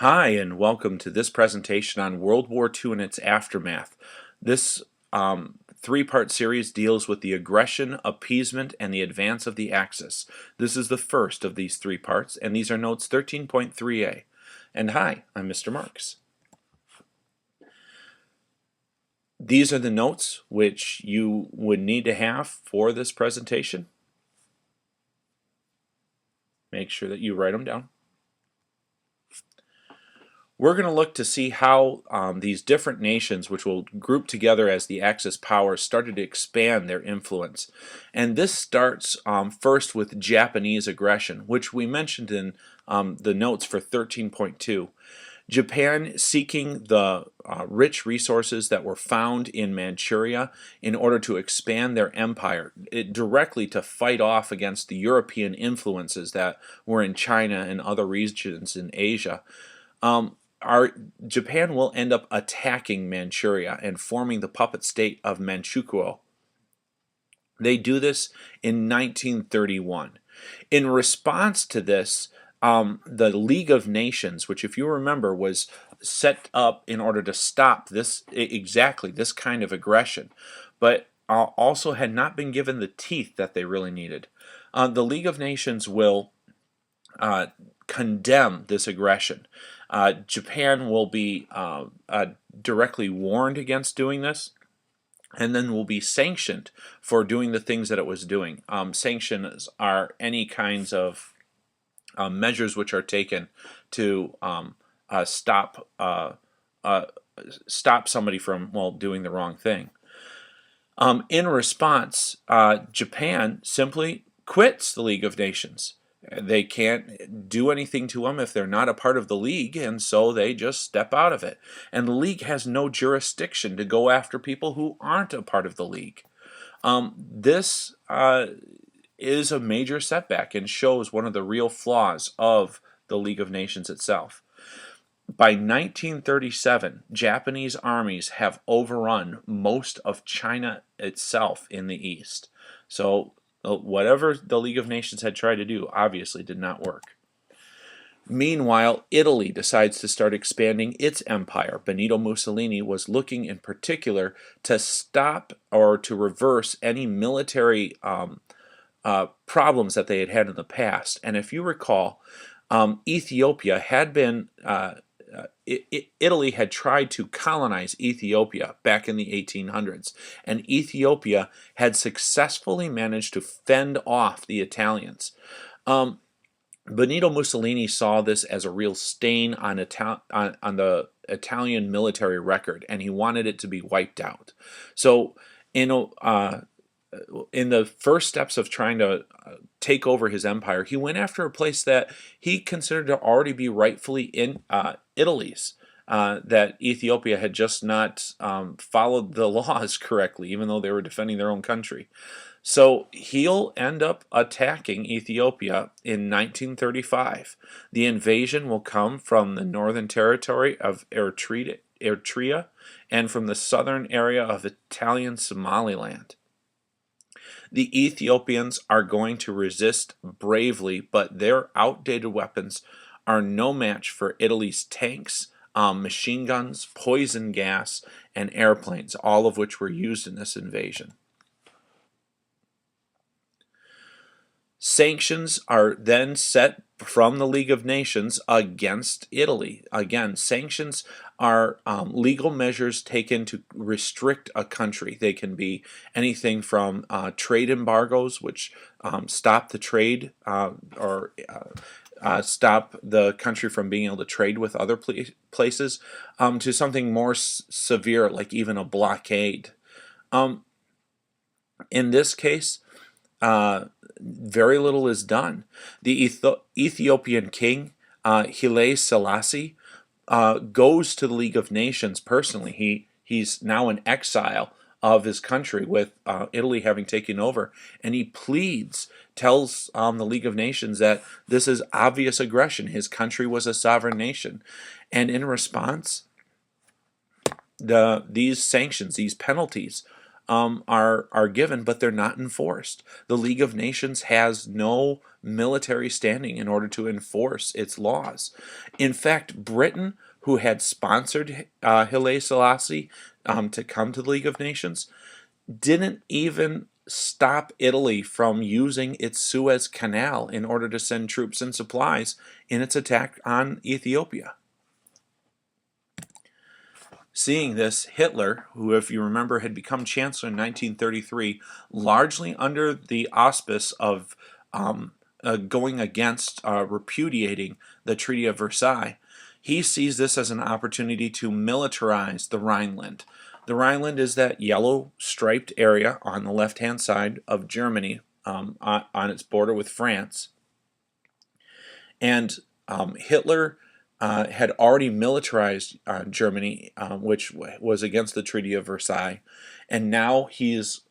Hi, and welcome to this presentation on World War II and its aftermath. This three-part series deals with the aggression, appeasement, and the advance of the Axis. This is the first of these three parts, and these are notes 13.3a. And hi, I'm Mr. Marks. These are the notes which you would need to have for this presentation. Make sure that you write them down. We're going to look to see how these different nations, which will group together as the Axis powers, started to expand their influence. And this starts first with Japanese aggression, which we mentioned in the notes for 13.2. Japan seeking the rich resources that were found in Manchuria in order to expand their empire, directly to fight off against the European influences that were in China and other regions in Asia. Japan will end up attacking Manchuria and forming the puppet state of Manchukuo. They do this in 1931. In response to this, the League of Nations, which if you remember was set up in order to stop this kind of aggression, but also had not been given the teeth that they really needed. The League of Nations will condemn this aggression. Japan will be directly warned against doing this, and then will be sanctioned for doing the things that it was doing. Sanctions are any kinds of measures which are taken to stop somebody from doing the wrong thing. In response, Japan simply quits the League of Nations. They can't do anything to them if they're not a part of the League, and so they just step out of it. And the League has no jurisdiction to go after people who aren't a part of the League. This is a major setback and shows one of the real flaws of the League of Nations itself. By 1937, Japanese armies have overrun most of China itself in the east. So whatever the League of Nations had tried to do obviously did not work. Meanwhile, Italy decides to start expanding its empire. Benito Mussolini was looking in particular to stop or to reverse any military problems that they had had in the past. And if you recall, Ethiopia had been Italy had tried to colonize Ethiopia back in the 1800s, and Ethiopia had successfully managed to fend off the Italians. Benito Mussolini saw this as a real stain on the Italian military record, and he wanted it to be wiped out. So, in the first steps of trying to take over his empire, he went after a place that he considered to already be rightfully in Italy's, that Ethiopia had just not followed the laws correctly, even though they were defending their own country. So he'll end up attacking Ethiopia in 1935. The invasion will come from the northern territory of Eritrea and from the southern area of Italian Somaliland. The Ethiopians are going to resist bravely, but their outdated weapons are no match for Italy's tanks, machine guns, poison gas, and airplanes, all of which were used in this invasion. Sanctions are then set from the League of Nations against Italy. Again, sanctions are legal measures taken to restrict a country. They can be anything from trade embargoes, which stop the trade or stop the country from being able to trade with other places, to something more severe, like even a blockade. In this case, very little is done. The Ethiopian king, Haile Selassie, goes to the League of Nations personally. He's now in exile of his country with Italy having taken over, and he tells the League of Nations that this is obvious aggression. His country was a sovereign nation, and in response, these sanctions, these penalties, are given, but they're not enforced. The League of Nations has no military standing in order to enforce its laws. In fact, Britain, who had sponsored Haile Selassie to come to the League of Nations, didn't even stop Italy from using its Suez Canal in order to send troops and supplies in its attack on Ethiopia. Seeing this, Hitler, who, if you remember, had become chancellor in 1933, largely under the auspice of going against repudiating the Treaty of Versailles, he sees this as an opportunity to militarize the Rhineland. The Rhineland is that yellow striped area on the left-hand side of Germany, on its border with France. And Hitler had already militarized Germany, which was against the Treaty of Versailles, and now he's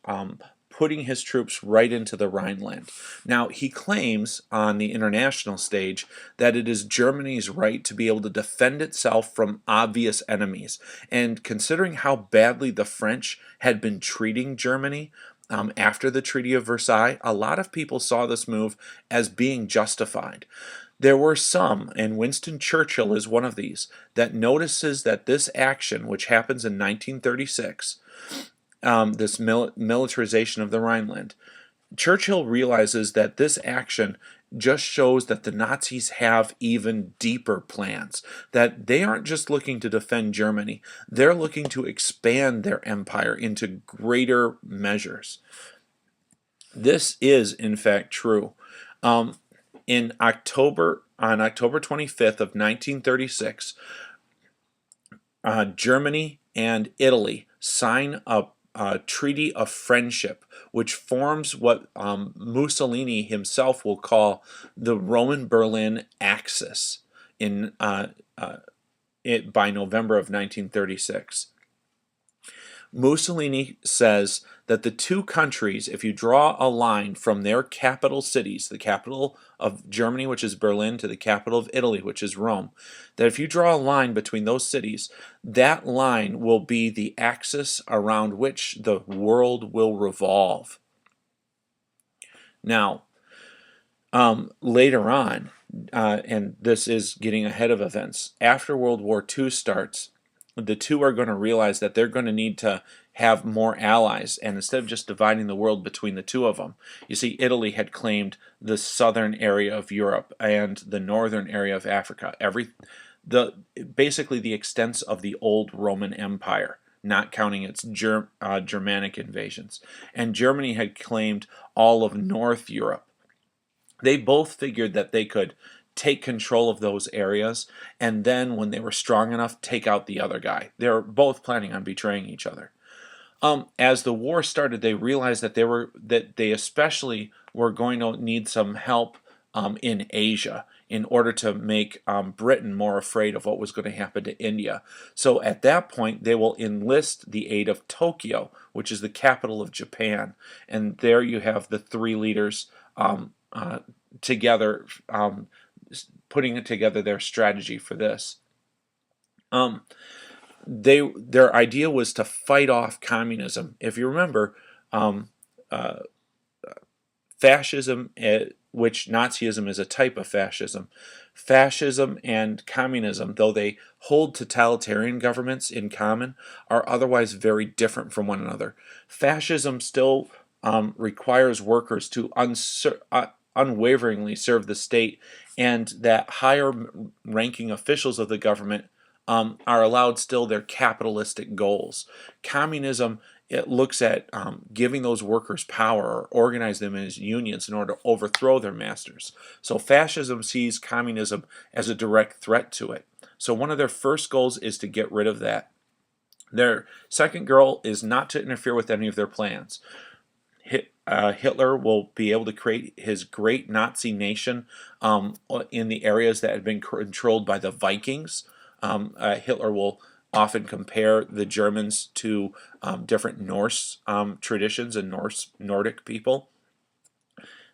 putting his troops right into the Rhineland. Now, he claims on the international stage that it is Germany's right to be able to defend itself from obvious enemies. And considering how badly the French had been treating Germany after the Treaty of Versailles, a lot of people saw this move as being justified. There were some, and Winston Churchill is one of these, that notices that this action, which happens in 1936, this militarization of the Rhineland, Churchill realizes that this action just shows that the Nazis have even deeper plans, that they aren't just looking to defend Germany, they're looking to expand their empire into greater measures. This is, in fact, true. On October 25th of 1936, Germany and Italy sign a treaty of friendship, which forms what Mussolini himself will call the Roman-Berlin Axis by November of 1936. Mussolini says that the two countries, if you draw a line from their capital cities, the capital of Germany, which is Berlin, to the capital of Italy, which is Rome, that if you draw a line between those cities, that line will be the axis around which the world will revolve. Now, later on, and this is getting ahead of events, after World War II starts, the two are going to realize that they're going to need to have more allies, and instead of just dividing the world between the two of them, you see, Italy had claimed the southern area of Europe and the northern area of Africa, basically the extents of the old Roman Empire, not counting its Germanic invasions, and Germany had claimed all of North Europe. They both figured that they could take control of those areas, and then when they were strong enough, take out the other guy. They were both planning on betraying each other. As the war started, they realized that they especially were going to need some help in Asia in order to make Britain more afraid of what was going to happen to India. So at that point, they will enlist the aid of Tokyo, which is the capital of Japan, and there you have the three leaders together, putting together their strategy for this. Their idea was to fight off communism. If you remember, fascism, which Nazism is a type of fascism, fascism and communism, though they hold totalitarian governments in common, are otherwise very different from one another. Fascism still requires workers to unwaveringly serve the state, and that higher ranking officials of the government are allowed still their capitalistic goals. Communism, it looks at giving those workers power or organize them as unions in order to overthrow their masters. So fascism sees communism as a direct threat to it. So one of their first goals is to get rid of that. Their second goal is not to interfere with any of their plans. Hitler will be able to create his great Nazi nation in the areas that had been controlled by the Vikings. Hitler will often compare the Germans to different Norse traditions and Nordic people.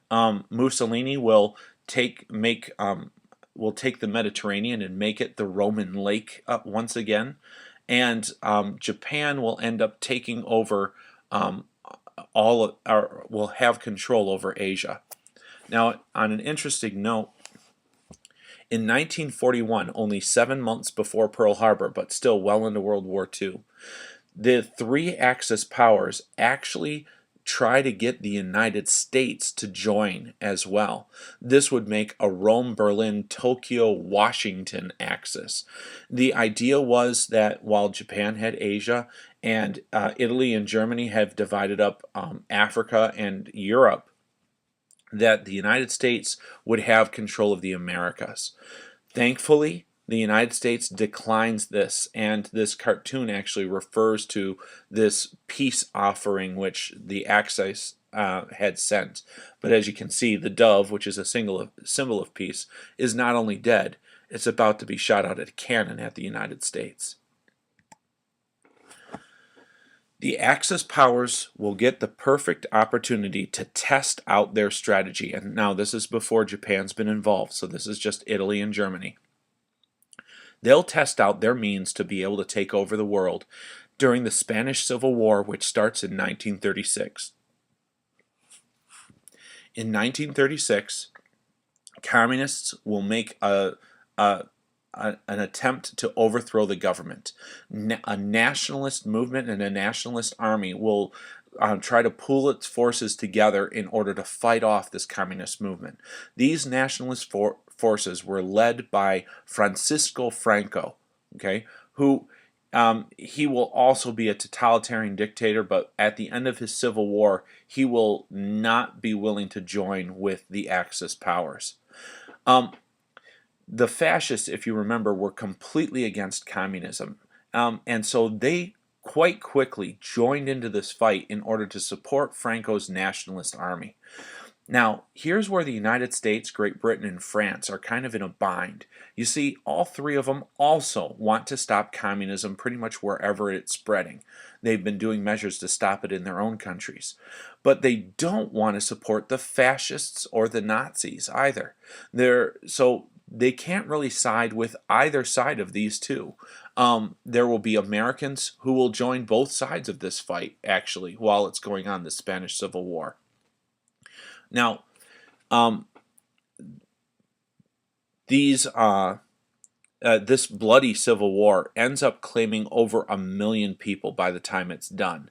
Mussolini will take the Mediterranean and make it the Roman lake once again, and Japan will end up taking over will have control over Asia. Now, on an interesting note, in 1941, only 7 months before Pearl Harbor, but still well into World War II, the three Axis powers actually try to get the United States to join as well. This would make a Rome, Berlin, Tokyo, Washington axis. The idea was that while Japan had Asia and Italy and Germany have divided up Africa and Europe, that the United States would have control of the Americas. Thankfully, the United States declines this, and this cartoon actually refers to this peace offering which the Axis had sent. But as you can see, the dove, which is a symbol of peace, is not only dead, it's about to be shot out at a cannon at the United States. The Axis powers will get the perfect opportunity to test out their strategy. And now this is before Japan's been involved, so this is just Italy and Germany. They'll test out their means to be able to take over the world during the Spanish Civil War, which starts in 1936. In 1936, communists will make an attempt to overthrow the government. A nationalist movement and a nationalist army will try to pool its forces together in order to fight off this communist movement. These nationalist forces were led by Francisco Franco, who he will also be a totalitarian dictator, but at the end of his civil war, he will not be willing to join with the Axis powers. The fascists, if you remember, were completely against communism, and so they quite quickly joined into this fight in order to support Franco's nationalist army. Now, here's where the United States, Great Britain, and France are kind of in a bind. You see, all three of them also want to stop communism pretty much wherever it's spreading. They've been doing measures to stop it in their own countries. But they don't want to support the fascists or the Nazis either. So they can't really side with either side of these two. There will be Americans who will join both sides of this fight, actually, while it's going on, the Spanish Civil War. Now, this bloody civil war ends up claiming over 1 million people by the time it's done.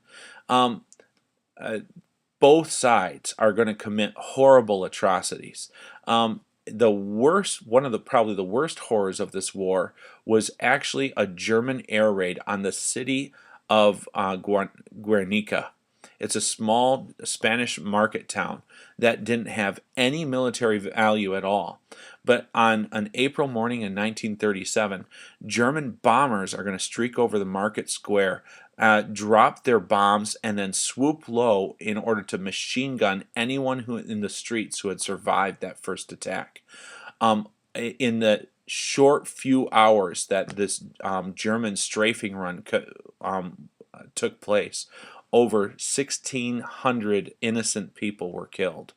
Both sides are going to commit horrible atrocities. One of probably the worst horrors of this war was actually a German air raid on the city of Guernica. It's a small Spanish market town that didn't have any military value at all. But on an April morning in 1937, German bombers are going to streak over the market square, drop their bombs, and then swoop low in order to machine gun anyone who in the streets who had survived that first attack. In the short few hours that this German strafing run took place, over 1,600 innocent people were killed.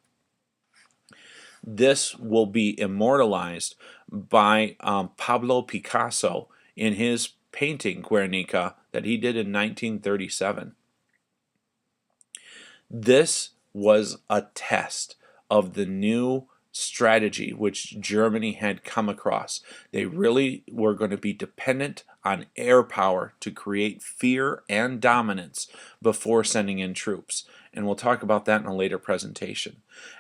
This will be immortalized by Pablo Picasso in his painting Guernica that he did in 1937. This was a test of the new strategy which Germany had come across. They really were going to be dependent on air power to create fear and dominance before sending in troops. And we'll talk about that in a later presentation.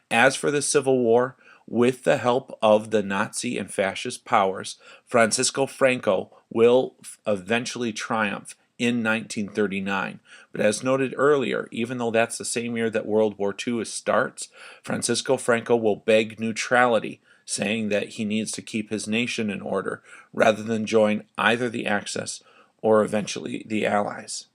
As for the Civil War, with the help of the Nazi and fascist powers, Francisco Franco will eventually triumph in 1939. But as noted earlier, even though that's the same year that World War II starts, Francisco Franco will beg neutrality, saying that he needs to keep his nation in order rather than join either the Axis or eventually the Allies.